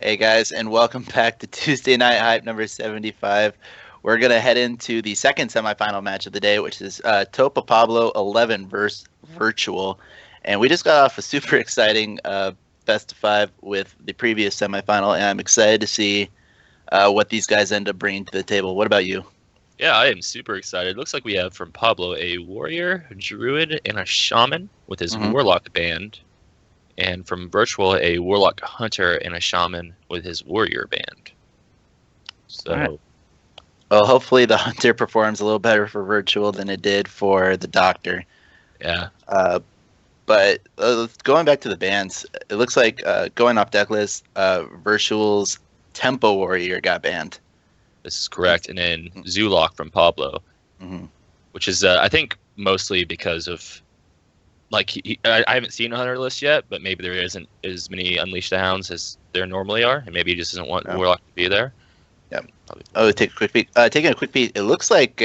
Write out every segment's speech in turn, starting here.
Hey guys, and welcome back to Tuesday Night Hype number 75. We're going to head into the second semifinal match of the day, which is Topopablo11 versus Virtual. And we just got off a super exciting best of five with the previous semifinal, and I'm excited to see what these guys end up bringing to the table. What about you? Yeah, I am super excited. Looks like we have from Pablo a warrior, a druid, and a shaman with his warlock band. And from Virtual, a warlock hunter and a shaman with his warrior band. So, right. Well, hopefully the hunter performs a little better for Virtual than it did for the doctor. yeah. But going back to the bands, it looks like going off deck list, Virtual's Tempo Warrior got banned. This is correct. And then Zulok from Pablo, which is, I think, mostly because of, like, I haven't seen a hunter list yet, but maybe there isn't as many Unleash the Hounds as there normally are, and maybe he just doesn't want Warlock to be there. Yeah. Take a quick peek. Taking a quick peek, it looks like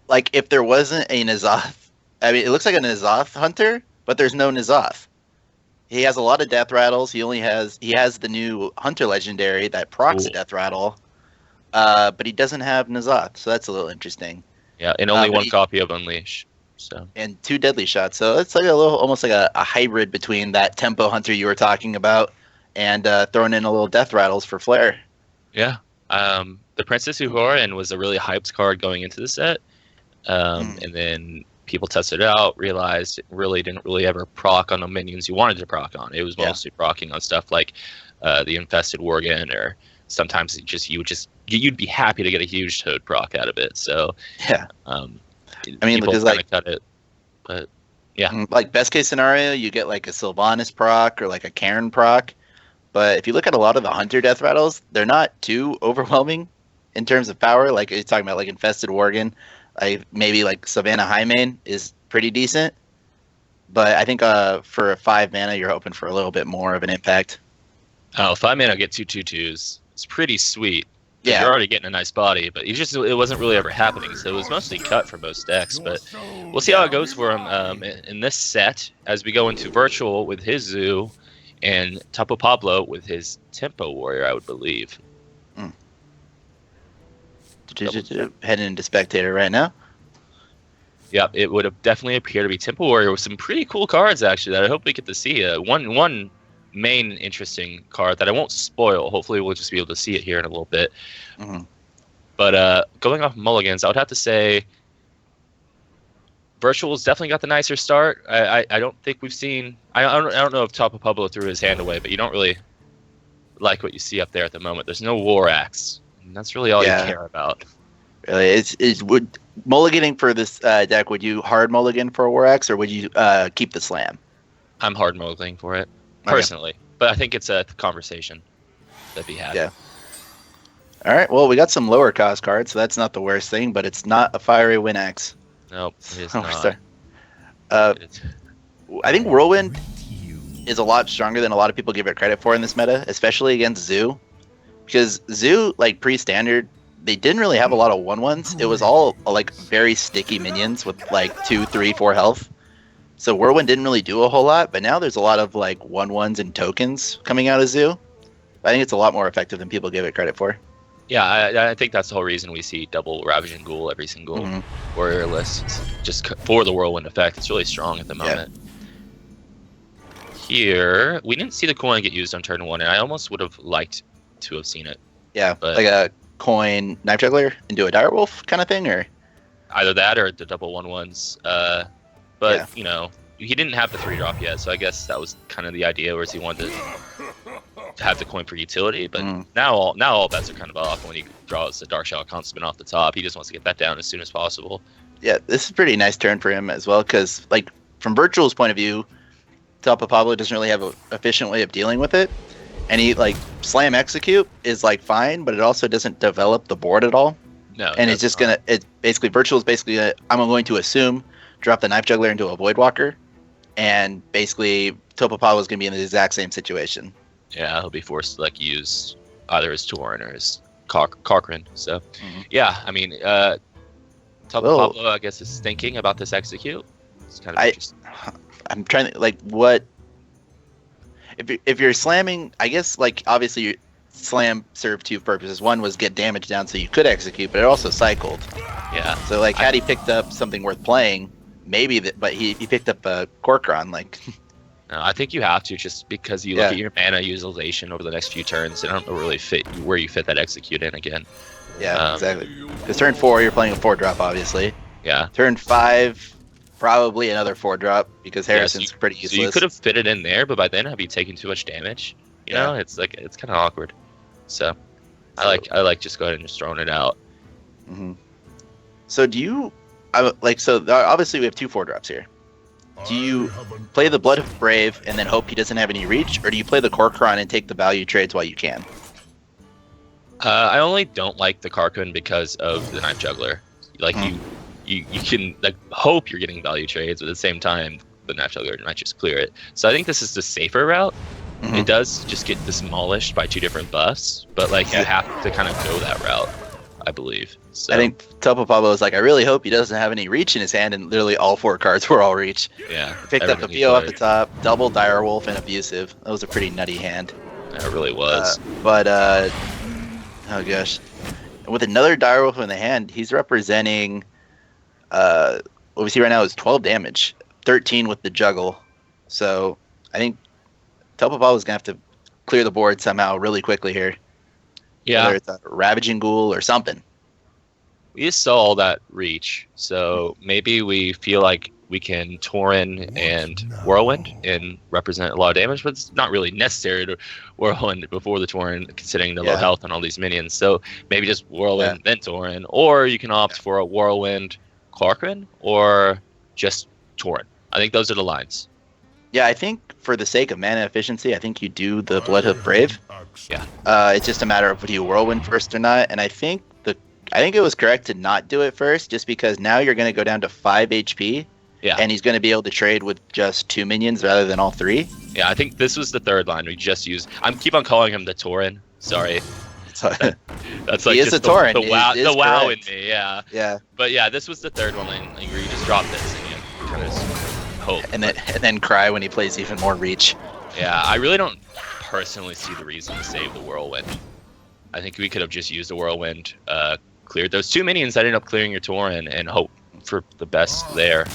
like if there wasn't a N'Zoth, I mean, it looks like a N'Zoth hunter, but there's no N'Zoth. He has a lot of death rattles. He has the new hunter legendary that procs death rattle, but he doesn't have N'Zoth, so that's a little interesting. Yeah, and only one copy of Unleash. So and 2 deadly shots. So it's like a little, almost like a hybrid between that tempo hunter you were talking about and throwing in a little death rattles for flair. Yeah. The Princess Uhoran was a really hyped card going into the set. And then people tested it out, realized it really didn't ever proc on the minions you wanted to proc on. It was mostly procking on stuff like the Infested Worgen, or sometimes you'd be happy to get a huge Toad proc out of it. So yeah. I mean, because like cut it, but yeah, like best case scenario, you get like a Sylvanas proc or like a Karen proc. But if you look at a lot of the hunter death rattles, they're not too overwhelming in terms of power. Like you're talking about like Infested Worgen, maybe like Savannah Highmane is pretty decent. But I think for a 5 mana, you're hoping for a little bit more of an impact. Oh, 5 mana get 2/2/2s. It's pretty sweet. Yeah, you're already getting a nice body, but it wasn't really ever happening. So it was mostly cut for most decks. But we'll see how it goes for him in this set as we go into Virtual with his Zoo and Topopablo with his Tempo Warrior, I would believe. Heading into Spectator right now. Yep, it would have definitely appeared to be Tempo Warrior with some pretty cool cards, actually, that I hope we get to see. One main interesting card that I won't spoil. Hopefully we'll just be able to see it here in a little bit. But going off mulligans, I would have to say Virtual's definitely got the nicer start. I don't think we've seen... I don't know if Topopablo threw his hand away, but you don't really like what you see up there at the moment. There's no War Axe. And that's really all you care about. Really, would mulliganing for this deck, would you hard mulligan for a War Axe, or would you keep the slam? I'm hard mulliganing for it. Personally, but I think it's a conversation that'd be had. Yeah. All right. Well, we got some lower cost cards, so that's not the worst thing. But it's not a fiery win axe. Nope, it is not. I think Whirlwind is a lot stronger than a lot of people give it credit for in this meta, especially against Zoo, because Zoo, like pre-standard, they didn't really have a lot of 1/1s. It was all like very sticky minions with like 2, 3, 4 health. So Whirlwind didn't really do a whole lot, but now there's a lot of like 1/1s and tokens coming out of Zoo. I think it's a lot more effective than people give it credit for. Yeah, I think that's the whole reason we see double Ravaging Ghoul every single warrior list, just for the Whirlwind effect. It's really strong at the moment. Here, we didn't see the coin get used on turn 1, and I almost would have liked to have seen it. Yeah, but like a coin Knife Juggler into a Direwolf kind of thing, or either that or the double 1/1s. But you know, he didn't have the 3-drop yet, so I guess that was kind of the idea, whereas he wanted to have the coin for utility. But now all bets are kind of off when he draws the Dark Shadow Consummate off the top. He just wants to get that down as soon as possible. Yeah, this is a pretty nice turn for him as well, because like from Virtual's point of view, Topopablo doesn't really have an efficient way of dealing with it, and he like slam execute is like fine, but it also doesn't develop the board at all. No, and it's just gonna. It's basically Virtual is basically I'm going to assume drop the Knife Juggler into a Voidwalker, and basically Topopablo is going to be in the exact same situation. Yeah, he'll be forced to like use either his Tauren or his Cochrane. So, yeah, I mean, Topopablo, I guess, is thinking about this execute. It's kind of interesting. I'm trying to like what. if you're slamming, I guess like obviously you slam served two purposes. One was get damage down so you could execute, but it also cycled. Yeah. So like had he picked up something worth playing, maybe that, but he picked up a Corcoran. Like No, I think you have to just because you look at your mana utilization over the next few turns. I don't really fit where you fit that execute in again. Yeah, exactly. Because turn 4, you're playing a 4-drop, obviously. Yeah. Turn 5, probably another 4-drop because Harrison's pretty useless. So you could have fit it in there, but by then have you taken too much damage? You know, it's like it's kind of awkward. So I like just going and just throwing it out. Mm-hmm. So do you obviously we have 2 4-drops here. Do you play the Blood of Brave and then hope he doesn't have any reach, or do you play the Corcoran and take the value trades while you can? I only don't like the Karkun because of the Knife Juggler. Like you can like hope you're getting value trades, but at the same time the Knife Juggler might just clear it. So I think this is the safer route. Mm-hmm. It does just get demolished by 2 different buffs, but like you have to kind of go that route, I believe. So I think Topopablo was like, I really hope he doesn't have any reach in his hand, and literally all 4 cards were all reach. Yeah. He picked up Papio off the top, double Direwolf and Abusive. That was a pretty nutty hand. Yeah, it really was. Oh gosh. And with another Direwolf in the hand, he's representing what we see right now is 12 damage, 13 with the juggle. So I think Topopablo is gonna have to clear the board somehow really quickly here. Yeah. Whether it's a Ravaging Ghoul or something. We just saw all that reach, so maybe we feel like we can Tauren and Whirlwind and represent a lot of damage, but it's not really necessary to Whirlwind before the Tauren, considering the low health on all these minions. So maybe just Whirlwind, then Tauren, or you can opt for a Whirlwind Clarkrin or just Tauren. I think those are the lines. Yeah, I think for the sake of mana efficiency, I think you do the Blood of Brave. Yeah. It's just a matter of do you Whirlwind first or not, and I think it was correct to not do it first, just because now you're going to go down to 5 HP. Yeah. And he's going to be able to trade with just 2 minions rather than all 3. Yeah, I think this was the third line we just used. I keep on calling him the Tauren. Sorry. That's like he is just a Tauren. The wow in me. Yeah. Yeah. But yeah, this was the third one where you just drop this and you kind of hope. And then cry when he plays even more reach. Yeah, I really don't personally see the reason to save the Whirlwind. I think we could have just used the Whirlwind, cleared those 2 minions that ended up clearing your Tauren, and hope for the best there.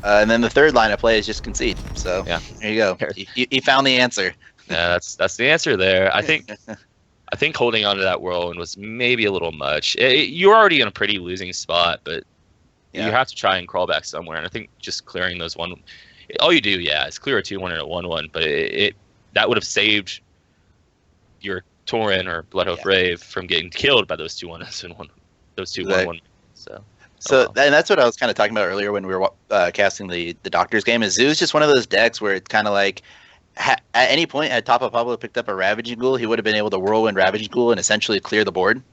And then the third line of play is just concede. So yeah, there you go. You found the answer. Yeah, that's the answer there. I think holding on to that Whirlwind was maybe a little much. You're already in a pretty losing spot, but you have to try and crawl back somewhere. And I think just clearing those all you do, is clear a 2-1 and a 1-1, but that would have saved your Tauren or Blood of Brave from getting killed by those 2-1s and those 2-1-1. So and that's what I was kind of talking about earlier when we were casting the Doctor's game. Is Zoo's just one of those decks where it's kind of like at any point had Topopablo picked up a Ravaging Ghoul, he would have been able to Whirlwind Ravaging Ghoul and essentially clear the board.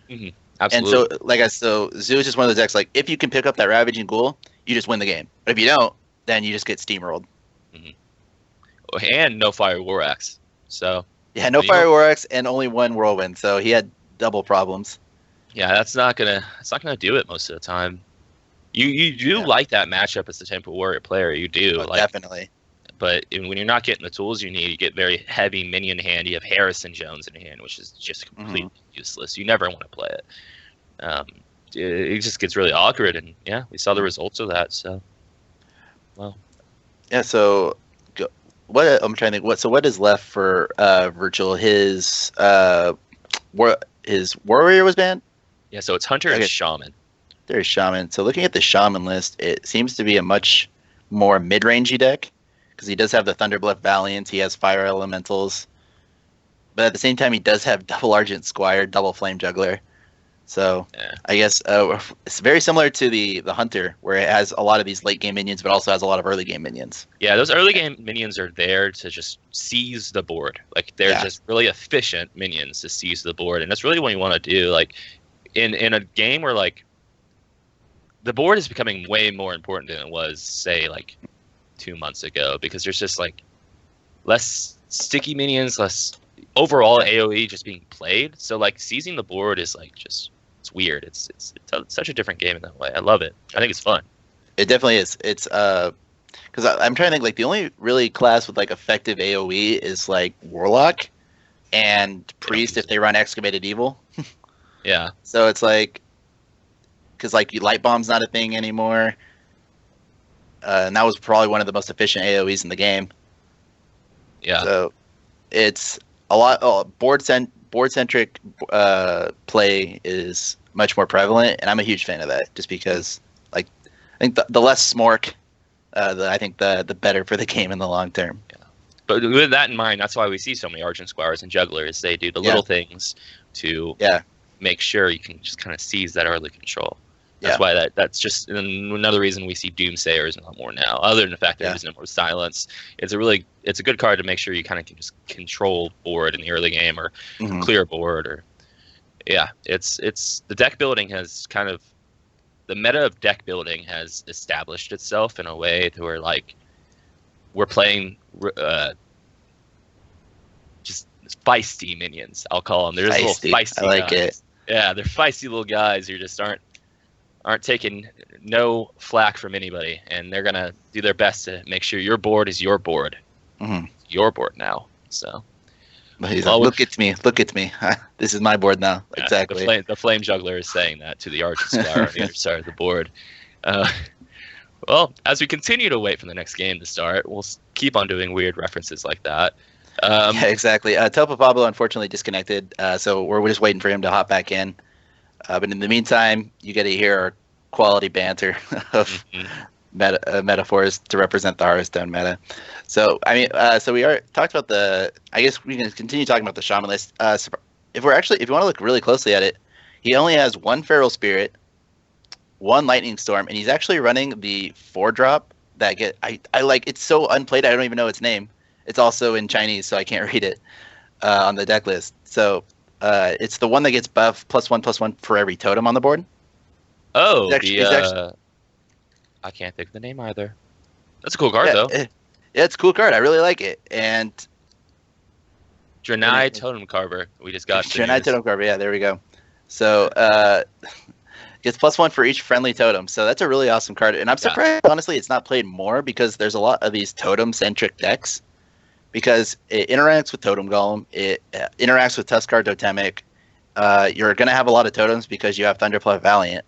Mm-hmm. Absolutely. And so Zoo is just one of those decks like if you can pick up that Ravaging Ghoul, you just win the game. But if you don't, then you just get steamrolled. Mm-hmm. And no Fire War Axe. So yeah, no Fire War Axe and only 1 Whirlwind, so he had double problems. Yeah, that's not gonna do it most of the time. You do like that matchup as the Temple Warrior player, you do. Definitely. But when you're not getting the tools you need, you get very heavy minion in hand. You have Harrison Jones in hand, which is just completely useless. You never want to play it. It just gets really awkward, and yeah, we saw the results of that. So, well, yeah. So, what I'm trying to think. What is left for Virtual? His warrior was banned. Yeah, so it's Hunter and Shaman. There's Shaman. So looking at the Shaman list, it seems to be a much more mid-rangey deck because he does have the Thunderbluff Valiant. He has Fire Elementals, but at the same time, he does have double Argent Squire, double Flame Juggler. So I guess it's very similar to the Hunter, where it has a lot of these late game minions, but also has a lot of early game minions. Yeah, those early game minions are there to just seize the board. Like they're just really efficient minions to seize the board, and that's really what you want to do. Like in a game where like the board is becoming way more important than it was, say, like 2 months ago, because there's just like less sticky minions, less overall AoE just being played. So like seizing the board is like just it's weird. It's such a different game in that way. I love it. I think it's fun. It definitely is. It's because I'm trying to think, like, the only really class with like effective AoE is like Warlock and They don't Priest use if they it. run Excavated Evil. Yeah, So it's like, because like Light Bomb's not a thing anymore, and that was probably one of the most efficient AoEs in the game. yeah. So it's a lot. Board centric play is much more prevalent, and I'm a huge fan of that. Just because, like, I think the less smork, I think the better for the game in the long term. But with that in mind, that's why we see so many Argent Squires and Jugglers. They do the Yeah. little things to Yeah, make sure you can just kind of seize that early control. That's yeah, why that's just another reason we see Doomsayers a lot more now. Other than the fact that Yeah. there's no more silence, it's a good card to make sure you kind of can just control board in the early game or Mhm. clear board or it's the deck building has kind of the meta of deck building has established itself in a way to where like we're playing just feisty minions. I'll call them. They're just little Feisty. feisty I like guys. it. Yeah, they're feisty little guys who just aren't taking no flack from anybody, and they're gonna do their best to make sure your board is your board, Mhm. your board now. So But he's Well, like, look at me. This is my board now. yeah, Exactly. the flame juggler is saying that to the Argent Squire on the other side of the board. Uh, well, as we continue to wait for the next game to start, we'll keep on doing weird references like that. Yeah, exactly. Topopablo unfortunately disconnected, so we're just waiting for him to hop back in. But in the meantime, you get to hear our quality banter of mhm. metaphors to represent the Hearthstone meta. So I mean, so we are talked about the. I guess we can continue talking about the shaman list. If you want to look really closely at it, he only has one feral spirit, one lightning storm, and he's actually running the 4-drop that I like. It's so unplayed. I don't even know its name. It's also in Chinese, so I can't read it on the deck list. So it's the one that gets buff +1/+1 for every totem on the board. Oh, It's actually I can't think of the name either. That's a cool card yeah, though. yeah, it's a cool card. I really like it. And Draenei Totem Carver. We just got the Draenei news. Totem Carver. Yeah, there we go. So gets +1 for each friendly totem. So that's a really awesome card. And I'm surprised, honestly, it's not played more because there's a lot of these totem-centric decks. Because it interacts with Totem Golem, it interacts with Tuskar Totemic. You're going to have a lot of totems because you have Thunderclap Valiant.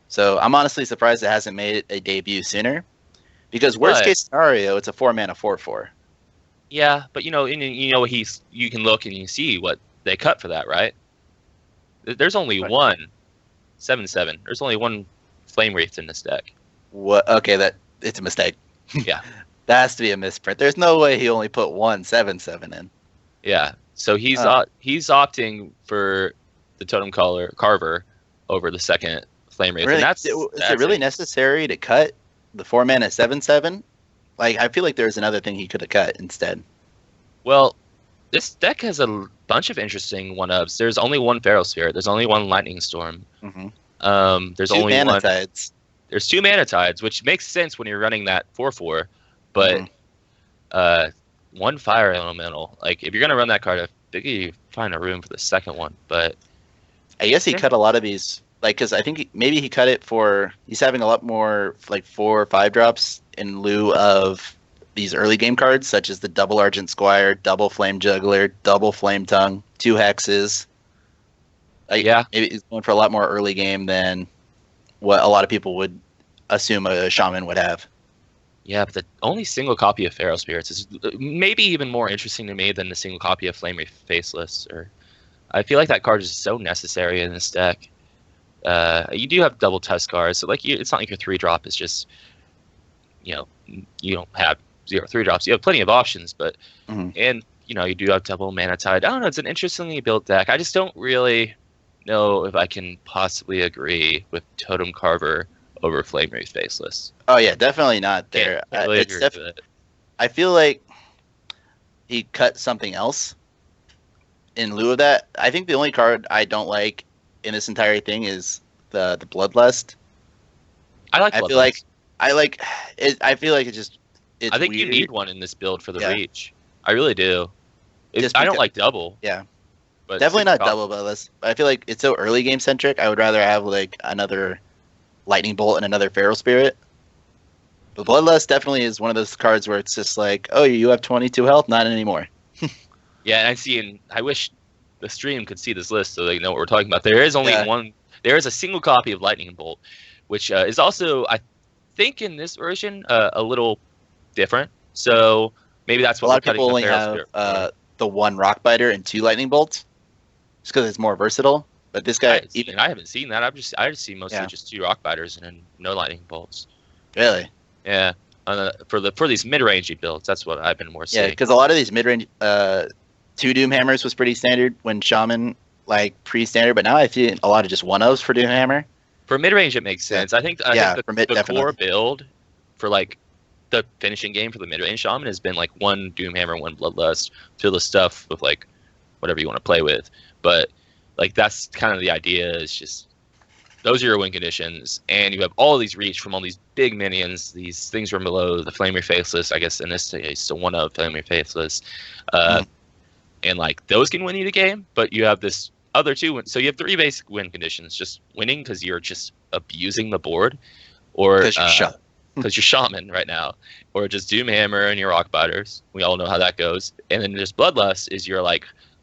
So I'm honestly surprised it hasn't made a debut sooner. Because worst case scenario, it's a 4-mana 4/4. Yeah, but you know you can look and you see what they cut for that, right? There's only one 7/7. There's only one Flame Wraith in this deck. What? Okay, it's a mistake. Yeah. That has to be a misprint. There's no way he only put one 7/7 in. Yeah. So he's opting for the Totem Carver over the second Flame Wraith. Really, And is it really necessary to cut the 4-mana 7/7? Like, I feel like there's another thing he could have cut instead. Well, this deck has a bunch of interesting one-ups. There's only one Pharaoh Spirit. There's only one Lightning Storm. Mm-hmm. There's two only mana one. tides. There's 2 Mana Tides, which makes sense when you're running that 4/4. But one Fire Elemental. Like, if you're gonna run that card, I figure you find a room for the second one. But I guess he cut a lot of these, like, because I think maybe he cut it for he's having a lot more like 4 or 5 drops in lieu of these early game cards, such as the double Argent Squire, double Flame Juggler, double Flame Tongue, 2 hexes. Like, yeah, maybe he's going for a lot more early game than what a lot of people would assume a shaman would have. yeah. But the only single copy of Pharaoh Spirits is maybe even more interesting to me than the single copy of Flame Wraith Faceless. Or I feel like that card is so necessary in this deck. You do have double Tuskars, so like it's not like your 3-drop is just, you don't have 0 3-drops. You have plenty of options, but and you do have double Mana Tide. I don't know. It's an interestingly built deck. I just don't really know if I can possibly agree with Totem Carver over Flame Wraith Faceless. Oh yeah, definitely not there. Can't really agree with it. I feel like he cut something else in lieu of that. I think the only card I don't like in this entire thing is the Bloodlust. I like. I feel like it. I feel like it's I think weird. you need one in this build for the reach. I really do. I don't like double. Yeah, but definitely not double Bloodlust. But I feel like it's so early game centric. I would rather have like another Lightning Bolt and another Feral Spirit. But Bloodlust definitely is one of those cards where it's just like, oh, you have 22 health, not anymore. Yeah, and I wish the stream could see this list so they know what we're talking about. There is only Yeah. one. There is a single copy of Lightning Bolt, which is also, I think, in this version, a little different. So maybe that's A what lot we're of people cutting the only barrel have spirit for. the one Rock Biter and 2 Lightning Bolts, just because it's more versatile. But this guy, I haven't seen that. I just see mostly just 2 Rock Biters and then no Lightning Bolts. Really? Yeah, for these mid-rangey builds, that's what I've been more seeing. Yeah, because a lot of these mid-range 2 Doom Hammers was pretty standard when Shaman pre-standard, but now I see a lot of just 1-0s for Doom Hammer. For mid-range, it makes sense. I think the core build for the finishing game for the mid-range Shaman has been 1 Doom Hammer, 1 Bloodlust, to the stuff with whatever you want to play with. But that's kind of the idea. Is just those are your win conditions, and you have all of these reach from all these big minions. These things from below the Flamer Faceless. I guess in this case, the 1-0 Flamer Faceless, and those can win you the game. But you have this other 2 so you have 3 basic win conditions: just winning because you're just abusing the board, or because you're Shaman right now, or just Doom Hammer and your Rock Biters. We all know how that goes. And then just Bloodlust is your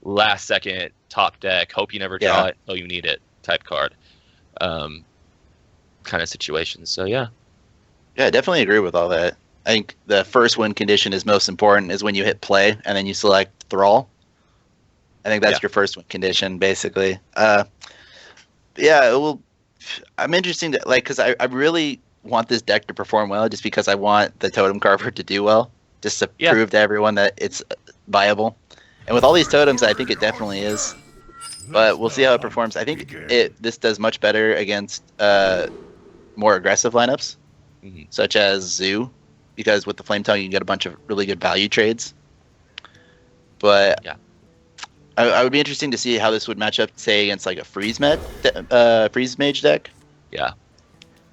last second top deck, hope you never draw it until you need it type card, kind of situation. So yeah, I definitely agree with all that. I think the first win condition is most important, is when you hit play and then you select Thrall. I think that's your first win condition, basically. I'm interested to because I really want this deck to perform well, just because I want the Totem Carver to do well, just to prove to everyone that it's viable. And with all these totems, I think it definitely is. But we'll see how it performs. I think this does much better against more aggressive lineups, such as Zoo, because with the Flame Tongue you can get a bunch of really good value trades. But I would be interesting to see how this would match up, say, against a Freeze Mage deck. Yeah.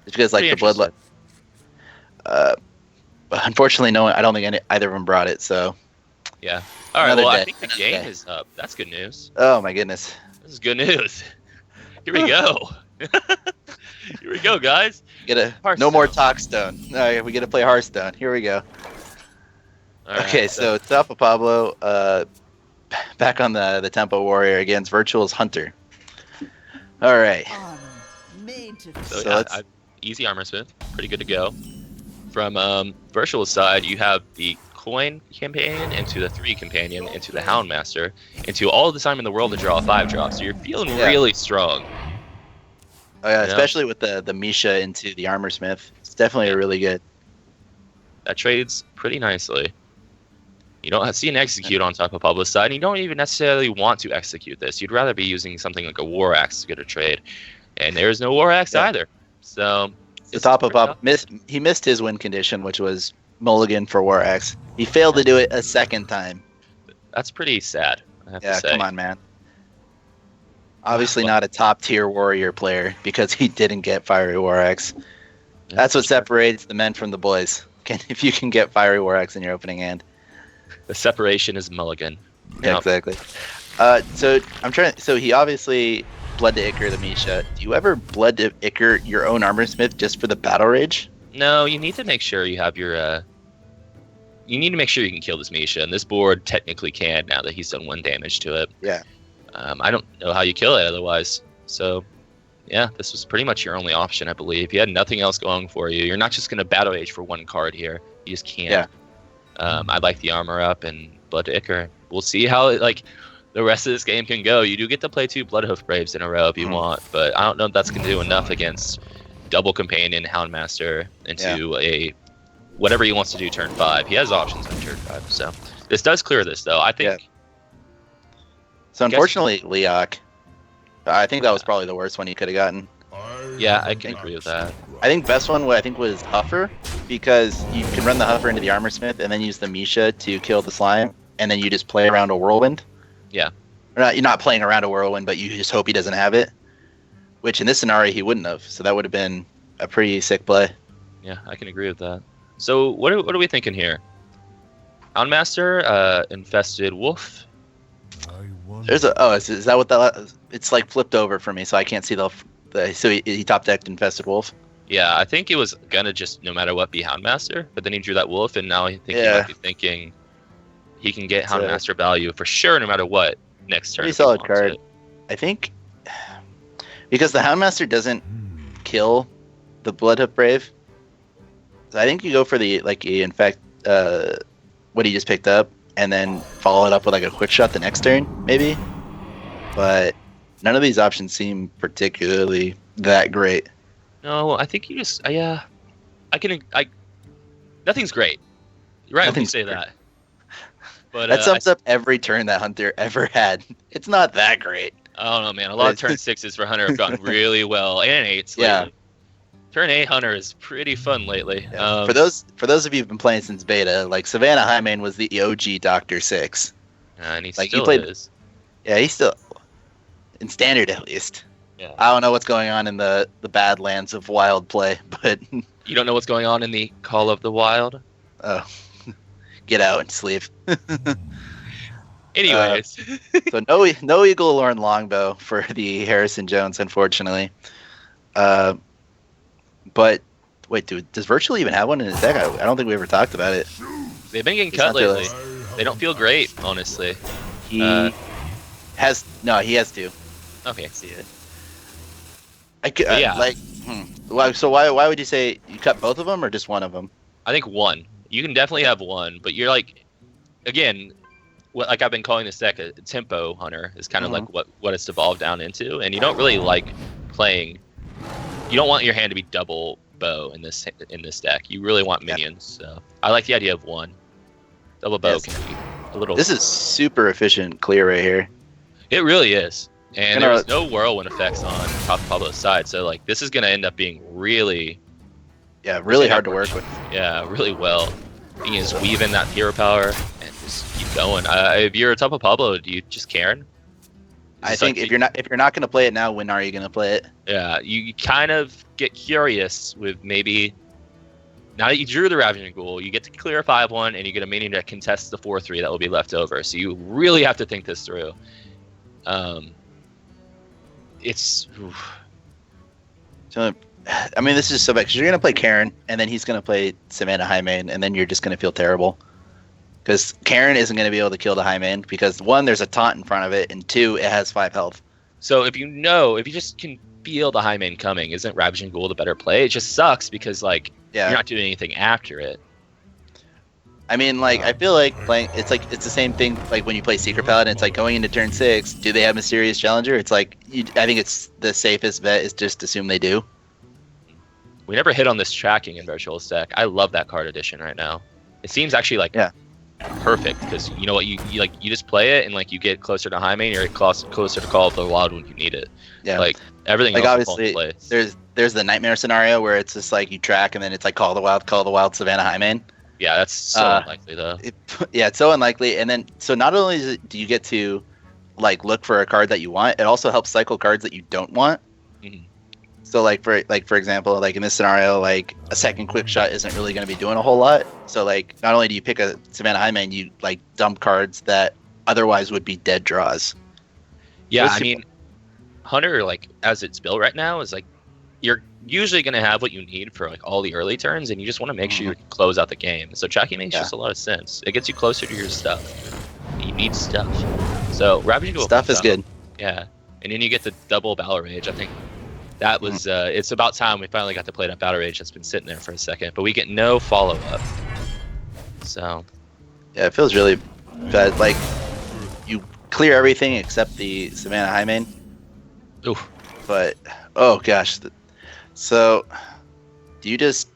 It's because the Bloodlust. Unfortunately, I don't think either of them brought it. So. Yeah. All right. Well, I think the game is up. That's good news. Oh my goodness. This is good news. Here we go. Here we go, guys. No more Talkstone. All right, we get to play Hearthstone. Here we go. Okay, so Topopablo, back on the Tempo Warrior against Virtual's Hunter. All right. So easy Armor Smith, pretty good to go. From Virtual's side, you have the Coin Companion into the 3 Companion into the Houndmaster into all the time in the world to draw a 5-drop. So you're feeling really strong. Oh yeah, especially with the Misha into the Armor Smith. It's definitely really good. That trades pretty nicely. You don't see an execute on top of Pablo's side, and you don't even necessarily want to execute this. You'd rather be using something like a War Axe to get a trade. And there's no War Axe either. So the Topopablo missed his win condition, which was Mulligan for War Axe. He failed to do it a second time. That's pretty sad, I have to say. Come on, man. Obviously not a top tier warrior player because he didn't get Fiery War Axe. That's what separates the men from the boys. If you can get Fiery War Axe in your opening hand. The separation is Mulligan. Yeah, exactly. So he obviously Blood to Ichor the Misha. Do you ever Blood to Ichor your own Armor Smith just for the Battle Rage? No, you need to make sure you have your you need to make sure you can kill this Misha, and this board technically can now that he's done 1 damage to it. Yeah. I don't know how you kill it otherwise. So, yeah, this was pretty much your only option, I believe. You had nothing else going for you. You're not just going to Battle Rage for 1 card here. You just can't. Yeah. I like the Armor Up and Blood to Ichor. We'll see how the rest of this game can go. You do get to play 2 Bloodhoof Braves in a row if you want, but I don't know if that's going to do enough against double Companion, Houndmaster into a whatever he wants to do turn 5. He has options on turn 5, so this does clear this though. I think. Yeah. So unfortunately, Leok, I think that was probably the worst one he could have gotten. Yeah, I can agree with that. I think best one was Huffer, because you can run the Huffer into the Armor Smith and then use the Misha to kill the slime, and then you just play around a Whirlwind. Yeah. You're not playing around a Whirlwind, but you just hope he doesn't have it. Which in this scenario he wouldn't have, so that would have been a pretty sick play. Yeah, I can agree with that. So what are we thinking here? Houndmaster, Infested Wolf. Is that what that? It's flipped over for me, so I can't see so he top decked Infested Wolf. Yeah, I think it was gonna just no matter what be Houndmaster, but then he drew that wolf, and now I think he Yeah. might be thinking he can get It's a Houndmaster value for sure, no matter what next turn. pretty If he solid wants card. it. I think because the Houndmaster doesn't kill the Bloodhoof Brave, so I think you go for the like in fact what he just picked up, and then follow it up with like a quick shot the next turn, maybe. But none of these options seem particularly that great. No, I think you just yeah. Nothing's great. You're right when you Nothing's say great. that. But That sums up every turn that Hunter ever had. It's not that great. I don't know, man. A lot of turn 6s for Hunter have gone really well, and 8s lately. Yeah. Turn 8 Hunter is pretty fun lately. Yeah. For those of you who've been playing since beta, like Savannah Highmane was the OG Doctor 6. And he Like, still he played- is. Yeah, he's still in standard at least. Yeah. I don't know what's going on in the Badlands of Wild play, but You don't know what's going on in the Call of the Wild? oh, get out and sleep. Anyways. So no Eagle Lorne Longbow for the Harrison Jones, unfortunately. But wait, dude, does Virtual even have one in his deck? I don't think we ever talked about it. They've been getting It's cut not the- lately. They don't feel great, honestly. He has two. Okay. I see it. I could, But yeah. So why would you say you cut both of them or just one of them? I think one. You can definitely have one, but you're like, again, like I've been calling this deck a tempo hunter is kind of like what it's evolved down into, and you don't really like playing. You don't want your hand to be double bow in this deck. You really want minions. So I like the idea of one. Double bow can be a little. This is super efficient clear right here. It really is, and Gonna- there's no whirlwind effects on Topopablo's side, so like this is gonna end up being really, really hard to work with. really well. You can just weave in that hero power and just keep going. If you're a Topopablo, do you just Karen? I think if you're not going to play it now, when are you going to play it? Yeah, you kind of get curious with maybe. Now that you drew the Ravaging Ghoul, you get to clear a 5/1, and you get a minion to contest the 4/3 that will be left over. So you really have to think this through. It's. So, I mean, this is so bad because you're going to play Karen, and then he's going to play Savannah Highmane, and then you're just going to feel terrible. Because Karen isn't going to be able to kill the Highmane because, one, there's a taunt in front of it, and two, it has 5 health. So if you just can feel the Highmane coming, isn't Ravaging Ghoul the better play? It just sucks because, like, you're not doing anything after it. I mean, like, I feel like playing, it's the same thing, like, when you play Secret Paladin, it's like going into turn 6, do they have Mysterious Challenger? It's like, I think it's the safest bet is just assume they do. We never hit on this tracking in Virtual Stack. I love that card addition right now. It seems actually like perfect because you know what you just play it and like you get closer to Highmane, you're closer to Call of the Wild when you need it. Yeah, like everything. Like else obviously, will fall in place. there's the Nightmare scenario where it's just like you track and then it's like Call of the Wild, Savannah Highmane. Yeah, that's so unlikely though. It's so unlikely. And then so not only do you get to like look for a card that you want, it also helps cycle cards that you don't want. Mm-hmm. So for example, like in this scenario, like a second quick shot isn't really going to be doing a whole lot. So like not only do you pick a Savannah Highmane, you like dump cards that otherwise would be dead draws. Yeah, I mean, Hunter, like as it's built right now, is like you're usually going to have what you need for like all the early turns, and you just want to make sure you close out the game. So tracking makes just a lot of sense. It gets you closer to your stuff. You need stuff. So Ravaging Ghoul Stuff is good. Yeah, and then you get the double Battle Rage. I think that was it's about time we finally got to play that Battle Rage that's been sitting there for a second, but we get no follow up. So yeah, it feels really bad. Like you clear everything except the Savannah Highmane. Oof. But oh gosh, so do you just?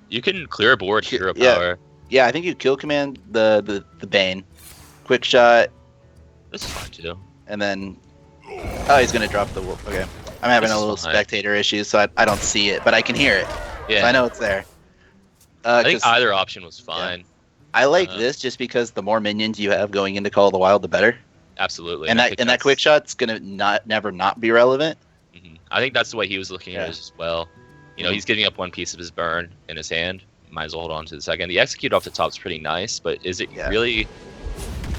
You can clear a board hero power. Yeah, I think you kill command the Bane, quick shot. This is fine too. And then he's gonna drop the wolf. Okay, I'm having a little spectator issue, so I don't see it, but I can hear it. Yeah, so I know it's there. I think either option was fine. Yeah. I like this just because the more minions you have going into Call of the Wild, the better. Absolutely. And that quick shot's gonna never not be relevant. Mm-hmm. I think that's the way he was looking at it as well. You know, he's giving up one piece of his burn in his hand. Might as well hold on to the second. The execute off the top is pretty nice, but is it really?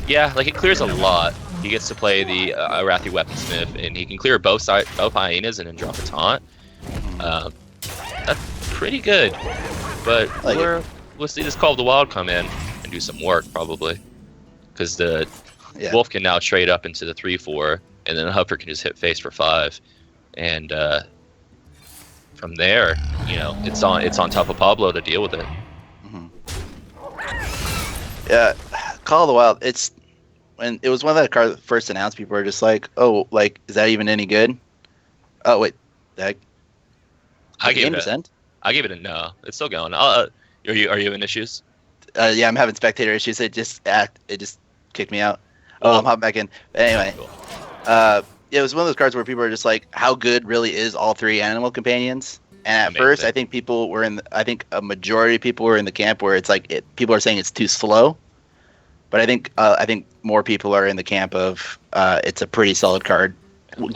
Yeah, like it clears a lot. He gets to play the Arathi Weaponsmith, and he can clear both hyenas and then drop a taunt. pretty good, but Like we'll see this Call of the Wild come in and do some work probably, because the Yeah. Wolf can now trade up into the 3/4, and then the Huffer can just hit face for 5, and from there, it's on Topopablo to deal with it. Mm-hmm. Yeah, Call of the Wild. When it was one of the cards first announced, people were just like, "Oh, like is that even any good?" Oh wait, that I game just end? I gave it a no. It's still going. Are you in issues? Yeah, I'm having spectator issues. It just kicked me out. Oh, I'm hopping back in. But anyway, Cool. it was one of those cards where people were just like, "How good really is all 3 animal companions?" And at Amazing. first, I think people were I think a majority of people were in the camp where it's like people are saying it's too slow. But I think more people are in the camp of it's a pretty solid card,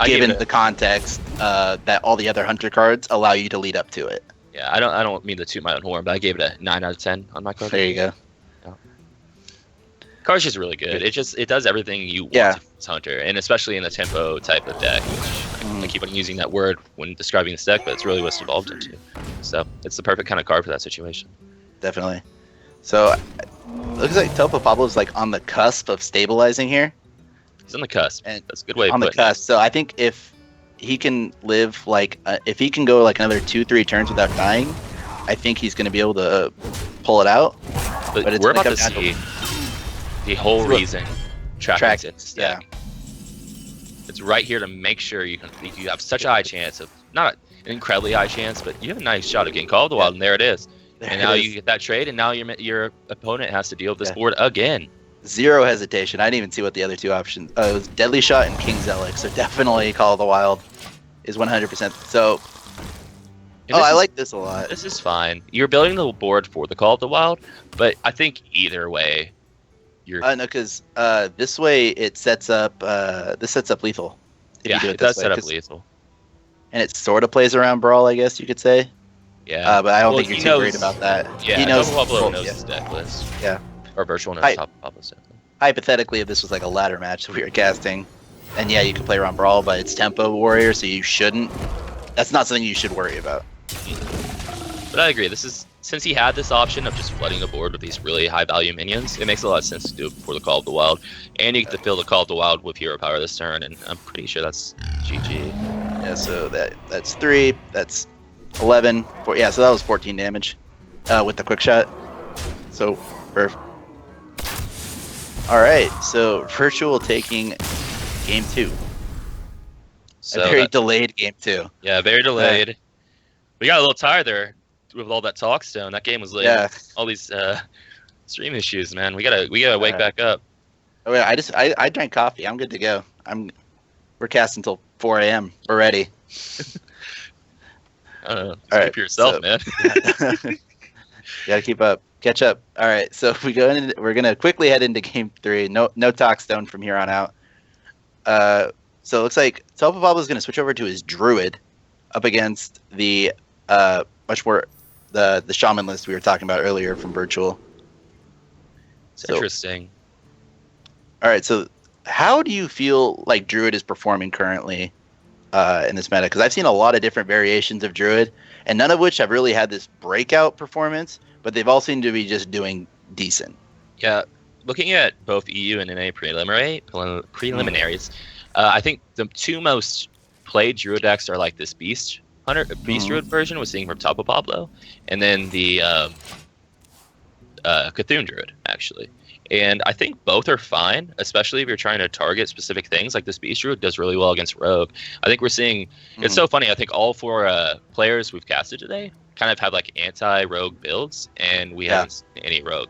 given the context that all the other hunter cards allow you to lead up to it. Yeah, I don't mean to toot my own horn, but I gave it a 9 out of 10 on my card. There you go. Card's just really good. It does everything you want as hunter, and especially in the tempo type of deck, which I keep on using that word when describing this deck, but it's really what's evolved into. So it's the perfect kind of card for that situation. Definitely. So it looks like Topopablo's like on the cusp of stabilizing here. He's on the cusp. And that's a good way of on the putting it. cusp. So I think if he can live if he can go like another 2-3 turns without dying, I think he's going to be able to pull it out. But it's we're about to see the whole reason track this deck. It's right here to make sure you have such a high chance of, not an incredibly high chance, but you have a nice shot of getting Call of the Wild, and there it is. And now you get that trade, and now your opponent has to deal with this board again. Zero hesitation. I didn't even see what the other 2 options. It was Deadly Shot and King's Relic. So definitely Call of the Wild is 100%. So, I like this a lot. This is fine. You're building the board for the Call of the Wild, but I think either way, you're. No, because this way it sets up. This sets up lethal. Yeah, it does set up lethal. And it sort of plays around Brawl, I guess you could say. Yeah. But I don't think you're too worried about that. Yeah, he knows. Topopablo knows his deck list. Yeah. Or virtual knows Topopablo's deck list. Hypothetically, if this was like a ladder match that we were casting, and yeah, you could play around Brawl, but it's Tempo Warrior, so you shouldn't. That's not something you should worry about. But I agree. Since he had this option of just flooding the board with these really high value minions, it makes a lot of sense to do it before the Call of the Wild. And you get to fill the Call of the Wild with hero power this turn, and I'm pretty sure that's GG. Yeah, so that's 3, that's 11, 4, yeah, so that was 14 damage with the quick shot. So, perfect. Alright, so Virtual taking game 2. So a very delayed game 2. Yeah, very delayed. We got a little tired there with all that talk stone. That game was late. Yeah. All these stream issues, man. We gotta wake back up. Oh yeah, I drank coffee. I'm good to go. We're casting until 4 a.m. We're ready. I don't know. Just keep yourself, man. Gotta keep up. Catch up. All right, so we're gonna quickly head into game 3. No talk stone from here on out. So it looks like Topopablo is gonna switch over to his Druid up against the much more the Shaman list we were talking about earlier from Virtual. It's interesting. All right, so how do you feel like Druid is performing currently in this meta? Because I've seen a lot of different variations of Druid, and none of which have really had this breakout performance, but they've all seemed to be just doing decent. Yeah, looking at both EU and NA preliminaries, I think the 2 most played Druid decks are like this Beast Druid version was seeing from Topopablo, and then the Cthulhu Druid, actually. And I think both are fine, especially if you're trying to target specific things. Like this Beast Druid does really well against Rogue. I think we're seeing... It's so funny. I think all 4 players we've casted today kind of have like anti-Rogue builds, and we haven't seen any Rogue.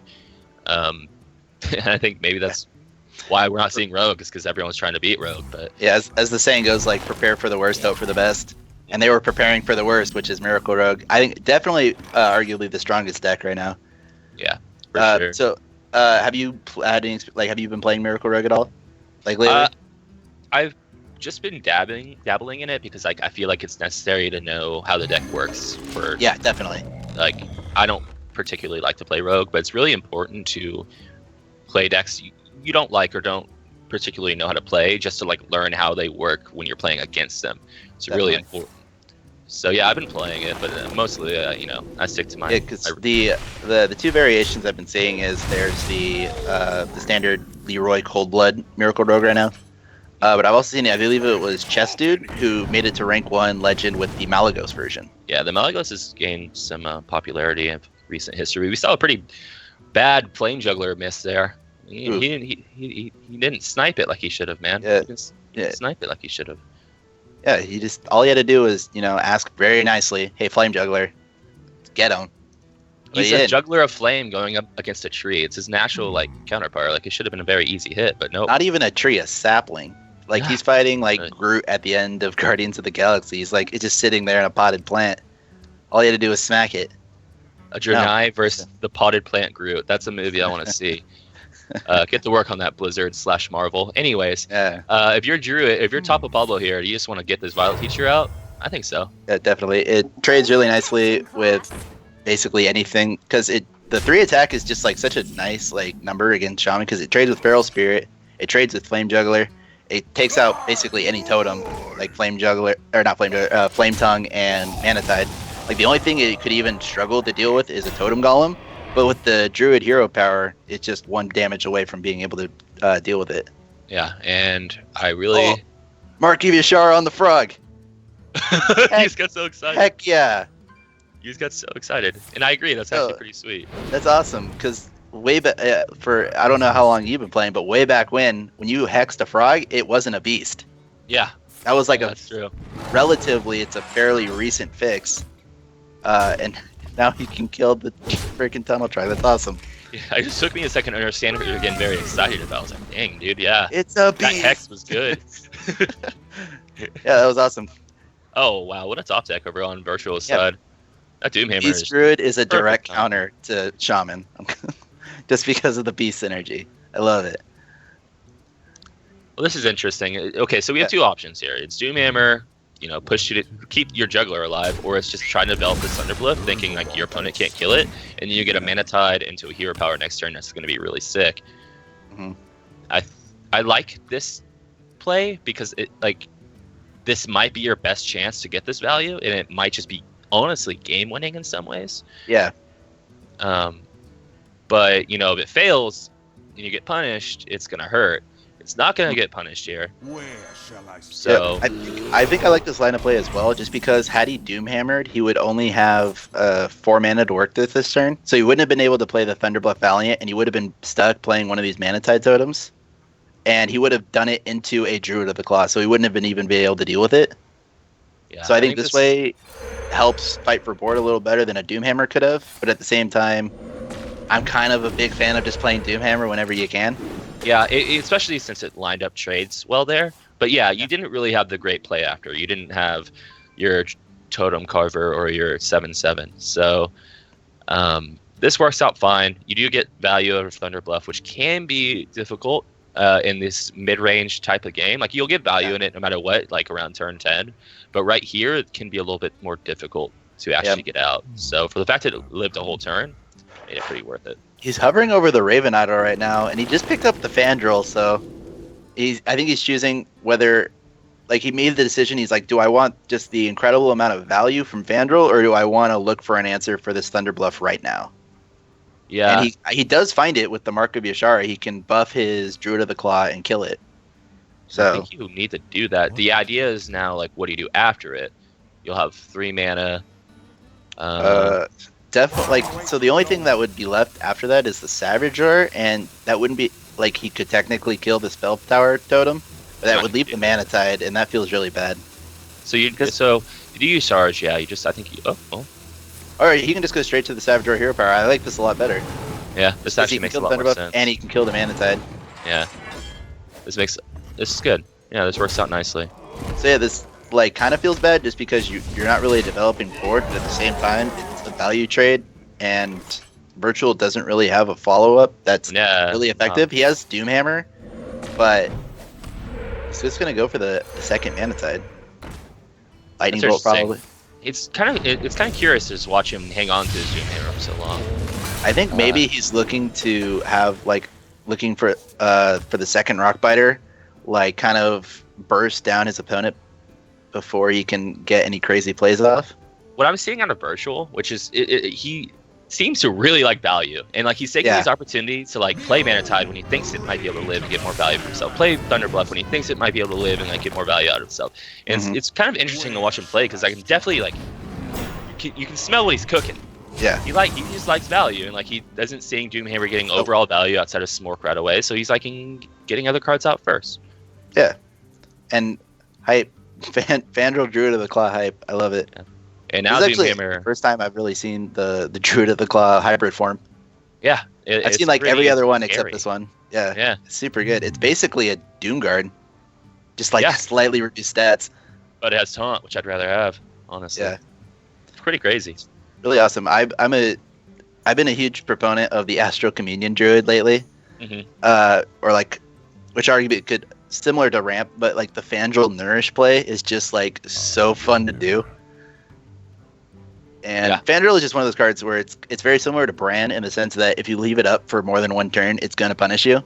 I think maybe that's why we're not seeing Rogue, is because everyone's trying to beat Rogue. But yeah, as the saying goes, like, prepare for the worst, hope for the best. And they were preparing for the worst, which is Miracle Rogue. I think definitely, arguably the strongest deck right now. Yeah, for sure. So, have you been playing Miracle Rogue at all, like lately? I've just been dabbling in it because I feel like it's necessary to know how the deck works. Yeah, definitely. Like, I don't particularly like to play Rogue, but it's really important to play decks you don't like or don't particularly know how to play, just to like learn how they work when you're playing against them. It's really important. So yeah, I've been playing it, but mostly, I stick to my. Yeah, because the two variations I've been seeing is there's the standard Leroy Coldblood Miracle Rogue right now. But I've also seen, I believe it was Chess Dude, who made it to rank 1 Legend with the Malagos version. Yeah, the Malagos has gained some popularity in recent history. We saw a pretty bad Flame Juggler miss there. He didn't snipe it like he should have, man. Yeah. He didn't snipe it like he should have. Yeah, all he had to do was, ask very nicely, "Hey, Flame Juggler, get him." He's a juggler of flame going up against a tree. It's his natural counterpart. Like, it should have been a very easy hit, but nope. Not even a tree, a sapling. He's fighting Groot at the end of Guardians of the Galaxy. He's it's just sitting there in a potted plant. All he had to do was smack it. A Draenei versus the potted plant Groot. That's a movie I want to see. Get to work on that, Blizzard/Marvel. Anyways, if you're Druid, if you're Topopablo here, do you just want to get this Violet Teacher out? I think so. Yeah, definitely. It trades really nicely with basically anything, because the 3 attack is just such a nice number against Shaman, because it trades with Feral Spirit, it trades with Flame Juggler, it takes out basically any totem like Flame Juggler, or not Flame Juggler, Flame Tongue and Manatide. The only thing it could even struggle to deal with is a Totem Golem, but with the Druid hero power, it's just 1 damage away from being able to deal with it. Yeah, and I really... Mark Yashar on the frog! You just got so excited. Heck yeah! You just got so excited. And I agree, that's actually pretty sweet. That's awesome, because way back, I don't know how long you've been playing, but way back when you hexed a frog, it wasn't a beast. Yeah. That was that's true. Relatively, it's a fairly recent fix. And now you can kill the freaking tunnel trike. That's awesome. Yeah, it just took me a second to understand what you were getting very excited about. I was like, dang, dude, yeah. It's a beast. That hex was good. Yeah, that was awesome. Oh, wow. What a top deck over on Virtual's side. That Doomhammer Beast Druid is a direct counter to Shaman. Just because of the beast synergy. I love it. Well, this is interesting. Okay, so we have 2 options here. It's Doomhammer, push you to keep your juggler alive, or it's just trying to develop this Thunderbliff, thinking your opponent can't kill it, and you get a Manatide into a hero power next turn. That's going to be really sick. Mm-hmm. I like this play because this might be your best chance to get this value, and it might just be honestly game winning in some ways. Yeah. But if it fails and you get punished, it's going to hurt. It's not going to get punished here. Where shall I so I think I like this line of play as well, just because had he Doomhammered, he would only have 4 mana to work with this turn. So he wouldn't have been able to play the Thunderbluff Valiant, and he would have been stuck playing one of these Manatide totems. And he would have done it into a Druid of the Claw, so he wouldn't have been even be able to deal with it. Yeah, so I think this way helps fight for board a little better than a Doomhammer could have. But at the same time, I'm kind of a big fan of just playing Doomhammer whenever you can. Yeah, especially since it lined up trades well there. But yeah, you didn't really have the great play after. You didn't have your Totem Carver or your 7/7. So this works out fine. You do get value out of Thunderbluff, which can be difficult in this mid-range type of game. You'll get value in it no matter what, around turn 10. But right here, it can be a little bit more difficult to actually get out. So for the fact that it lived a whole turn, made it pretty worth it. He's hovering over the Raven Idol right now, and he just picked up the Fandral, so I think he's choosing whether, he made the decision, he's do I want just the incredible amount of value from Fandral, or do I want to look for an answer for this Thunderbluff right now? Yeah. And he does find it with the Mark of Yashara. He can buff his Druid of the Claw and kill it. So I think you need to do that. The idea is now, what do you do after it? You'll have 3 mana. Definitely. So the only thing that would be left after that is the Savager, and that wouldn't be he could technically kill the Spell Tower totem, but that would leave the Manatide, and that feels really bad. So you do use Sarge, yeah. You just All right, he can just go straight to the Savager hero power. I like this a lot better. Yeah, this actually makes a lot more sense. And he can kill the Manatide. Yeah, this is good. Yeah, this works out nicely. So yeah, this kind of feels bad just because you're not really developing board, but at the same time it's a value trade, and Virtual doesn't really have a follow-up that's really effective. He has Doomhammer, but he's just gonna go for the second Manatide. Lightning Bolt probably. It's kind of curious to just watch him hang on to his Doomhammer for so long. I think maybe he's looking to have looking for the second Rockbiter, kind of burst down his opponent before he can get any crazy plays off. What I'm seeing out of Virtual, which is he seems to really like value, and like he's taking these opportunities to like play Manatide when he thinks it might be able to live and get more value for himself. Play Thunderbluff when he thinks it might be able to live and like get more value out of himself. And it's kind of interesting to watch him play because I can definitely like you can smell what he's cooking. Yeah, he just likes value, and like he doesn't seeing Doomhammer getting overall value outside of Smork right away, so he's like getting other cards out first. Yeah, and hype, Fandral Druid of the Claw hype. I love it. Yeah. And now Doomhammer. First time I've really seen the Druid of the Claw hybrid form. Yeah, I've seen like every other one except this one. Yeah, it's super good. It's basically a Doom Guard, just like slightly reduced stats. But it has taunt, which I'd rather have, honestly. Yeah, it's pretty crazy. Really awesome. I've been a huge proponent of the Astro Communion Druid lately, or like, which arguably could similar to Ramp, but like the Fandral Nourish play is just like so fun to do. And Fandral is just one of those cards where it's very similar to Bran in the sense that if you leave it up for more than one turn, it's gonna punish you.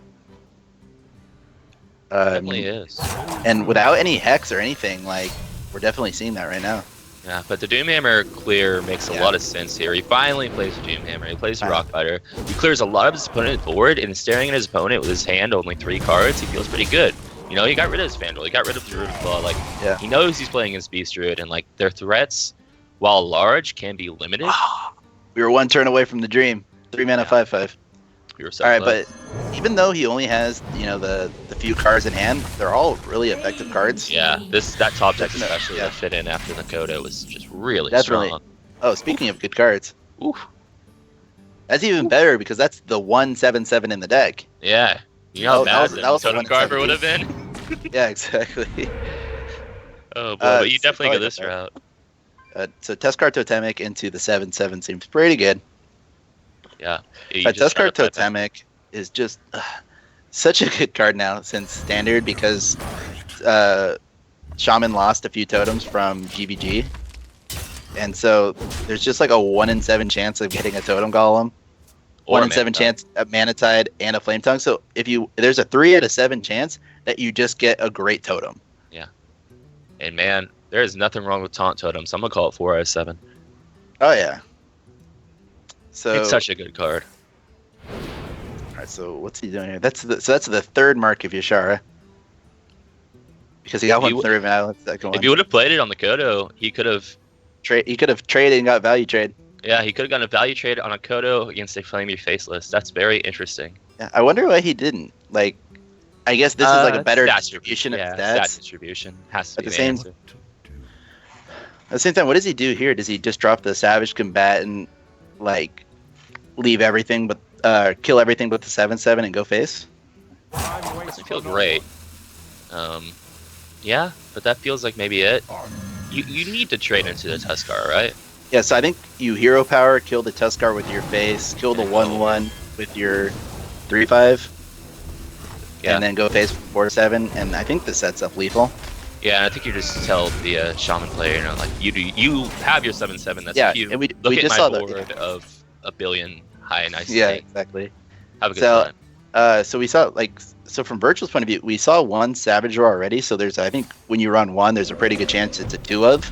Definitely is. And without any Hex or anything, like we're definitely seeing that right now. Yeah, but the Doomhammer clear makes a lot of sense here. He finally plays the Doomhammer. He plays the Rockfighter. He clears a lot of his opponent's board, and staring at his opponent with his hand only 3 cards, he feels pretty good. You know, he got rid of his Fandral. He got rid of the Druid Claw. Like, he knows he's playing against Beast Druid, and like their threats, while large, can be limited. We were 1 turn away from the dream. 3 mana 5/5. We were so all right, close. But even though he only has the few cards in hand, they're all really effective cards. Yeah, that top deck especially that fit in after the Coda was just really strong. Oh, speaking of good cards, that's even better because that's the 1/7/7 in the deck. Yeah, you know how bad that Totem Carver would have been. Yeah, exactly. Oh boy, but you definitely go this route. So Teskar Totemic into the 7/7 seems pretty good. Yeah. But Teskar Totemic is just such a good card now since Standard because Shaman lost a few totems from GVG. And so there's just like a 1 in 7 chance of getting a Totem Golem. 1 in 7 chance of Manatide and a Flame Tongue. So there's a 3 out of 7 chance that you just get a great totem. Yeah. And man, there is nothing wrong with Taunt Totems. I'm going to call it 4 out of 7. Oh, yeah. So it's such a good card. All right, so what's he doing here? That's the 3rd mark of Yashara. Because he got one third now. If he would have played it on the Kodo, he could have traded and got value trade. Yeah, he could have gotten a value trade on a Kodo against a Flame Your Faceless. That's very interesting. Yeah, I wonder why he didn't. Like, I guess this is like a better distribution of stats. Stat distribution has to be the answer. At the same time, what does he do here? Does he just drop the Savage Combatant, like, leave everything but kill everything but the 7/7 and go face? Doesn't feel great. Yeah, but that feels like maybe it. You need to trade into the Tuskar, right? Yeah, so I think you hero power, kill the Tuskar with your face, kill the 1/1 with your 3/5, and then go face 4/7, and I think this sets up lethal. Yeah, and I think you just tell the Shaman player, like you have your 7/7. That's cute. And we Look just at saw my board of a billion high nice. Yeah, exactly. Have a good time. So we saw from Virtual's point of view, we saw 1 Savage Roar already. So there's, I think, when you run 1, there's a pretty good chance it's a 2 of.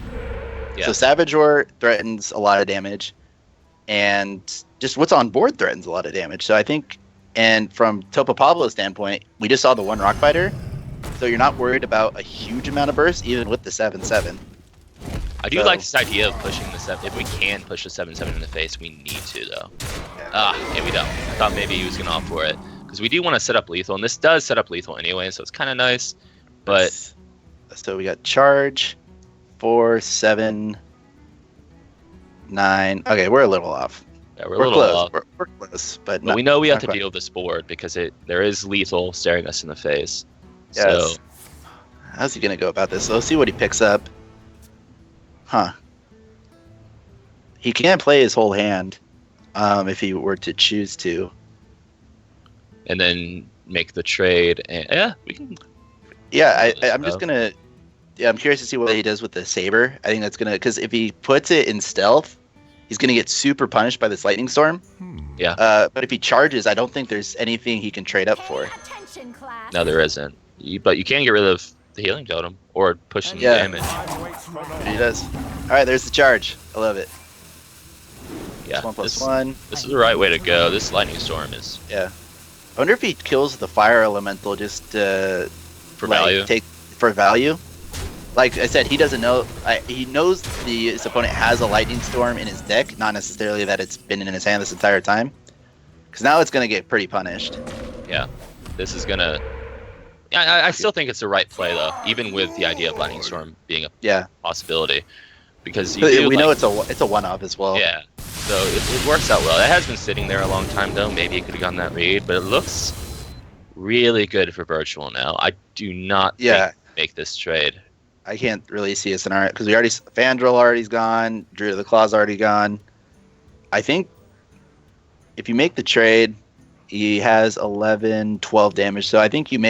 Yeah. So Savage Roar threatens a lot of damage, and just what's on board threatens a lot of damage. So I think, and from Topopablo's standpoint, we just saw the 1 Rockfighter, so you're not worried about a huge amount of burst, even with the 7/7. I do like this idea of pushing the 7. If we can push the 7/7 in the face, we need to though. Yeah, we don't. I thought maybe he was gonna opt for it because we do want to set up lethal, and this does set up lethal anyway, so it's kind of nice. But so we got charge. 4, 7, 9. Okay, we're a little off. Yeah, we're a little off. We're close, but we know we have to deal with this board because there is lethal staring us in the face. Yes. So how's he gonna go about this? So let's see what he picks up. Huh. He can play his whole hand, if he were to choose to. And then make the trade. And, we can. Yeah, I'm just gonna. Yeah, I'm curious to see what he does with the Saber. I think that's because if he puts it in stealth, he's gonna get super punished by this Lightning Storm. Yeah. But if he charges, I don't think there's anything he can trade up for. No, there isn't. But you can get rid of the healing totem or push some Yeah. damage. He does. All right, there's the charge. I love it. Yeah, +1/+1. This is the right way to go. This lightning storm is Yeah. I wonder if he kills the fire elemental just for like, value. for value. Like I said, he doesn't know. He knows his opponent has a lightning storm in his deck, not necessarily that it's been in his hand this entire time. Because now it's gonna get pretty punished. Yeah, this is gonna. Yeah, I still think it's the right play though, even with the idea of lightning storm being a possibility, because we know it's a one-off as well. Yeah, so it works out well. It has been sitting there a long time though. Maybe it could have gotten that read, but it looks really good for virtual now. I do not think make this trade. I can't really see a scenario because Fandral already's gone, Druid of the Claw's already gone. I think if you make the trade, he has 11, 12 damage. So I think you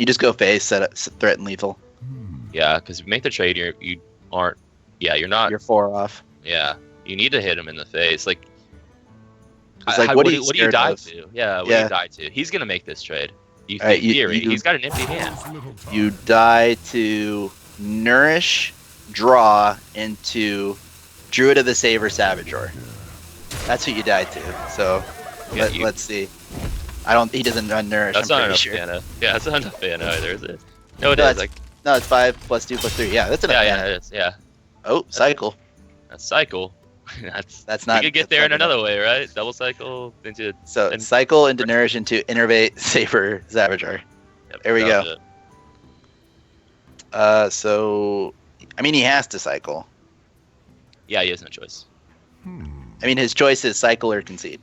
just go face, threaten lethal. Yeah, because if you make the trade, you aren't. Yeah, you're not. You're 4 off. Yeah, you need to hit him in the face. Like, it's like what do you die to? Yeah, what do you die to? He's gonna make this trade. He's got an empty hand. You die to nourish, draw into Druid of the Saver Savageor. That's what you die to. So let's see. He doesn't run nourish. That's not enough mana. Yeah, that's not enough mana either, is it? No, it is. No, it's 5 +2/+3. Yeah, that's enough. Yeah, it is. Yeah. Oh, cycle. That's cycle. that's not. You could get there in another way, right? Double cycle into. Cycle into nourish into innervate Saber Savageor. Yep, there we go. So, I mean, he has to cycle. Yeah, he has no choice. I mean, his choice is cycle or concede,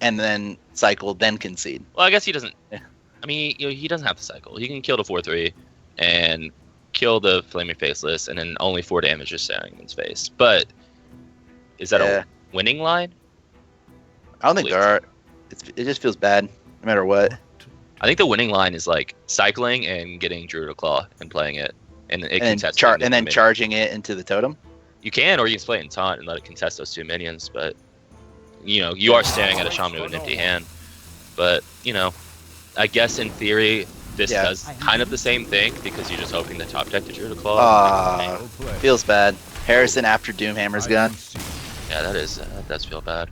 and then cycle, then concede. Well, I guess he doesn't. Yeah. I mean, he doesn't have to cycle. He can kill the 4/3 and kill the Flaming Faceless, and then only 4 damage just staring in his face. But is that a winning line? I don't think there are. It just feels bad, no matter what. I think the winning line is like cycling and getting Druid of Claw and playing it, and then charging it into the totem. You can, or you can play it in taunt and let it contest those 2 minions. But you are staring at a shaman with an empty hand. But I guess in theory this does kind of the same thing because you're just hoping the top deck to Druid of Claw. Feels bad. Harrison after Doomhammer's gone. Yeah, that does feel bad.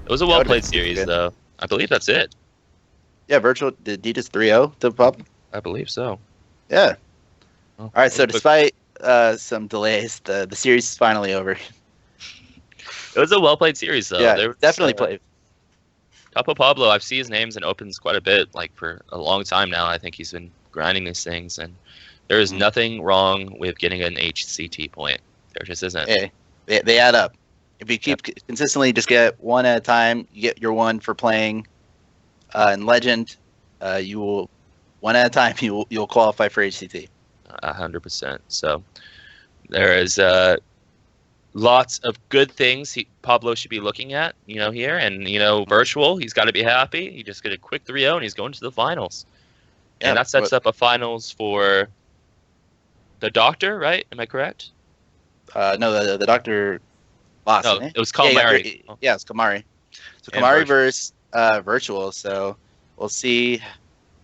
It was a well played series though. I believe that's it. Yeah, virtual. Did he just 3-0 to pop? I believe so. Yeah. All right. So despite some delays, the series is finally over. It was a well played series though. Yeah, definitely played. Topopablo, I've seen his names in opens quite a bit, like for a long time now. I think he's been grinding these things, and there is nothing wrong with getting an HCT point. There just isn't. Hey, they add up. If you keep consistently just get one at a time, you get your one for playing in Legend. You will one at a time. You'll qualify for HCT. 100%. So there is lots of good things Pablo should be looking at, here. And, virtual, he's got to be happy. He just get a quick 3-0, and he's going to the finals. And that sets up a finals for the Doctor, right? Am I correct? No, the Doctor lost. No, it was Kamari. Yeah, it's Kamari. So Kamari versus virtual. So we'll see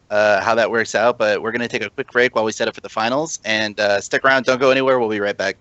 how that works out. But we're going to take a quick break while we set up for the finals. And stick around. Don't go anywhere. We'll be right back.